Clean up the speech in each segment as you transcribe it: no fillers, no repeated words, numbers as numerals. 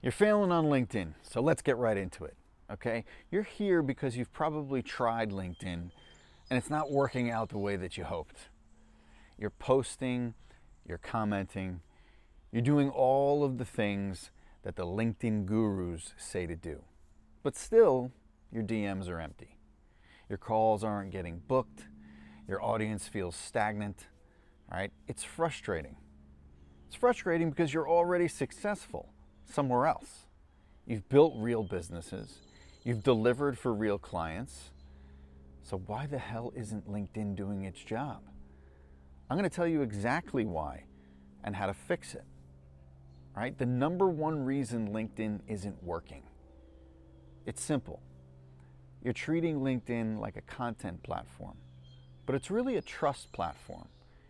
You're failing on LinkedIn, so let's get right into it, okay? You're here because you've probably tried LinkedIn and it's not working out the way that you hoped. You're posting, you're commenting, you're doing all of the things that the LinkedIn gurus say to do. But still, your DMs are empty. Your calls aren't getting booked. Your audience feels stagnant, right? It's frustrating. It's frustrating because you're already successful somewhere else. You've built real businesses. You've delivered for real clients. So why the hell isn't LinkedIn doing its job? I'm going to tell you exactly why and how to fix it. Right? The number one reason LinkedIn isn't working. It's simple. You're treating LinkedIn like a content platform, but it's really a trust platform.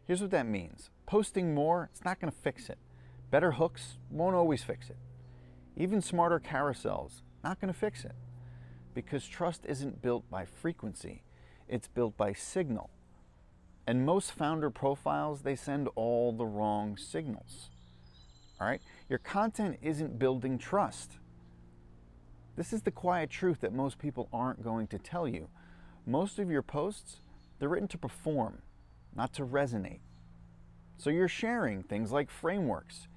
Here's what that means. Posting more, it's not going to fix it. Better hooks won't always fix it. Even smarter carousels, not going to fix it. Because trust isn't built by frequency, it's built by signal. And most founder profiles, they send all the wrong signals. All right? Your content isn't building trust. This is the quiet truth that most people aren't going to tell you. Most of your posts, they're written to perform, not to resonate. So you're sharing things like frameworks,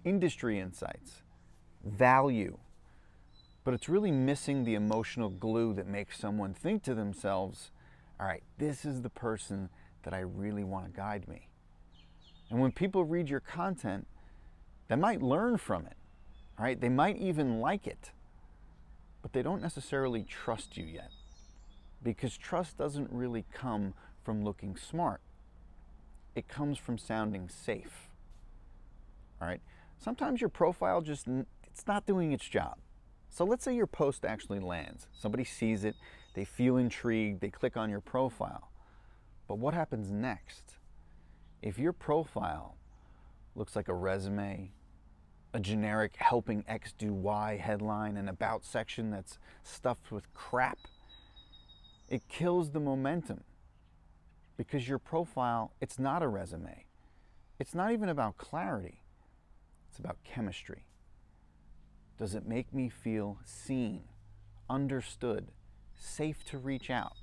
industry insights, value, but it's really missing the emotional glue that makes someone think to themselves, all right, this is the person that I really want to guide me. And when people read your content, they might learn from it, all right? They might even like it, but they don't necessarily trust you yet, because trust doesn't really come from looking smart. It comes from sounding safe, all right? Sometimes your profile it's not doing its job. So let's say your post actually lands. Somebody sees it, they feel intrigued, they click on your profile. But what happens next? If your profile looks like a resume, a generic helping X do Y headline, an about section that's stuffed with crap, it kills the momentum. Because your profile, it's not a resume. It's not even about clarity. It's about chemistry. Does it make me feel seen, understood, safe to reach out?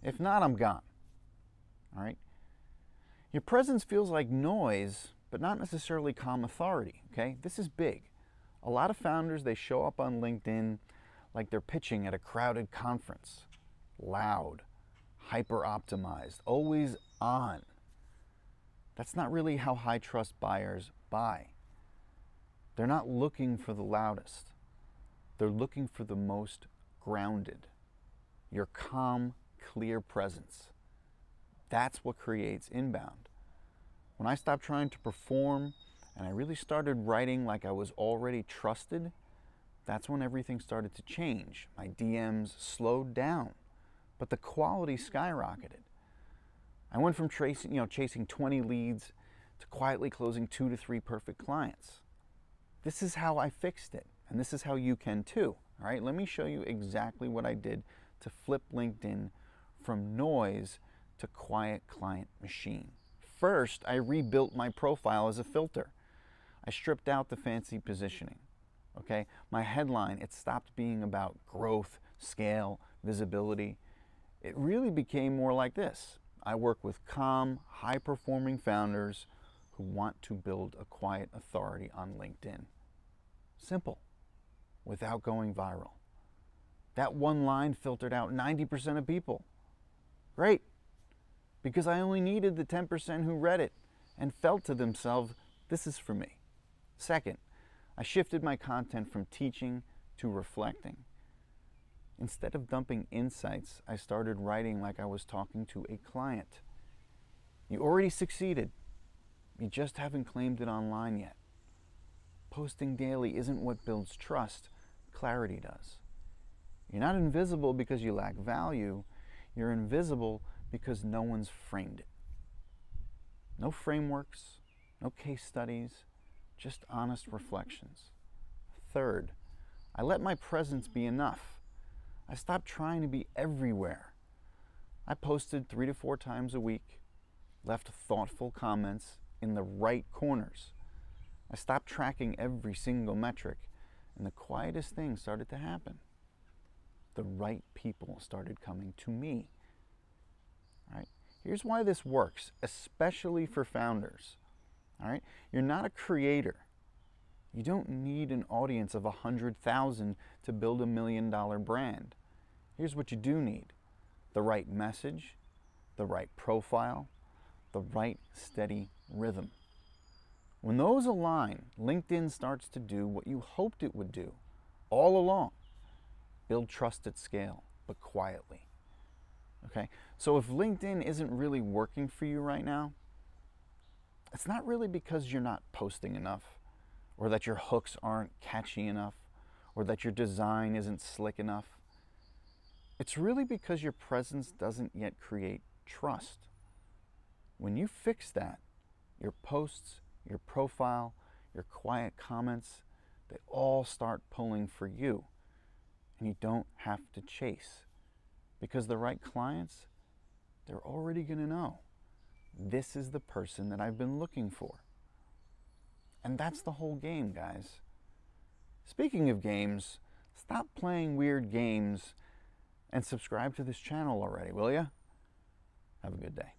If not, I'm gone. All right? Your presence feels like noise, but not necessarily calm authority, okay? This is big. A lot of founders, they show up on LinkedIn like they're pitching at a crowded conference. Loud, hyper-optimized, always on. That's not really how high-trust buyers buy. They're not looking for the loudest. They're looking for the most grounded. Your calm, clear presence. That's what creates inbound. When I stopped trying to perform and I really started writing like I was already trusted, that's when everything started to change. My DMs slowed down, but the quality skyrocketed. I went from chasing 20 leads to quietly closing 2 to 3 perfect clients. This is how I fixed it, and this is how you can too. All right, let me show you exactly what I did to flip LinkedIn from noise to quiet client machine. First, I rebuilt my profile as a filter. I stripped out the fancy positioning. Okay, my headline, it stopped being about growth, scale, visibility. It really became more like this. I work with calm, high-performing founders who want to build a quiet authority on LinkedIn. Simple, without going viral. That one line filtered out 90% of people. Great, because I only needed the 10% who read it and felt to themselves, this is for me. Second, I shifted my content from teaching to reflecting. Instead of dumping insights, I started writing like I was talking to a client. You already succeeded. You just haven't claimed it online yet. Posting daily isn't what builds trust. Clarity does. You're not invisible because you lack value. You're invisible because no one's framed it. No frameworks, no case studies, just honest reflections. Third, I let my presence be enough. I stopped trying to be everywhere. I posted 3 to 4 times a week, left thoughtful comments in the right corners. I stopped tracking every single metric And the quietest things started to happen. The right people started coming to me. All right? Here's why this works, especially for founders. All right? You're not a creator. You don't need an audience of 100,000 to build $1 million brand. Here's what you do need: the right message, the right profile, the right steady rhythm. When those align, LinkedIn starts to do what you hoped it would do all along: build trust at scale, but quietly. Okay? So if LinkedIn isn't really working for you right now, it's not really because you're not posting enough, or that your hooks aren't catchy enough, or that your design isn't slick enough. It's really because your presence doesn't yet create trust. When you fix that, your posts, your profile, your quiet comments, they all start pulling for you. And you don't have to chase. Because the right clients, they're already going to know, this is the person that I've been looking for. And that's the whole game, guys. Speaking of games, stop playing weird games and subscribe to this channel already, will ya? Have a good day.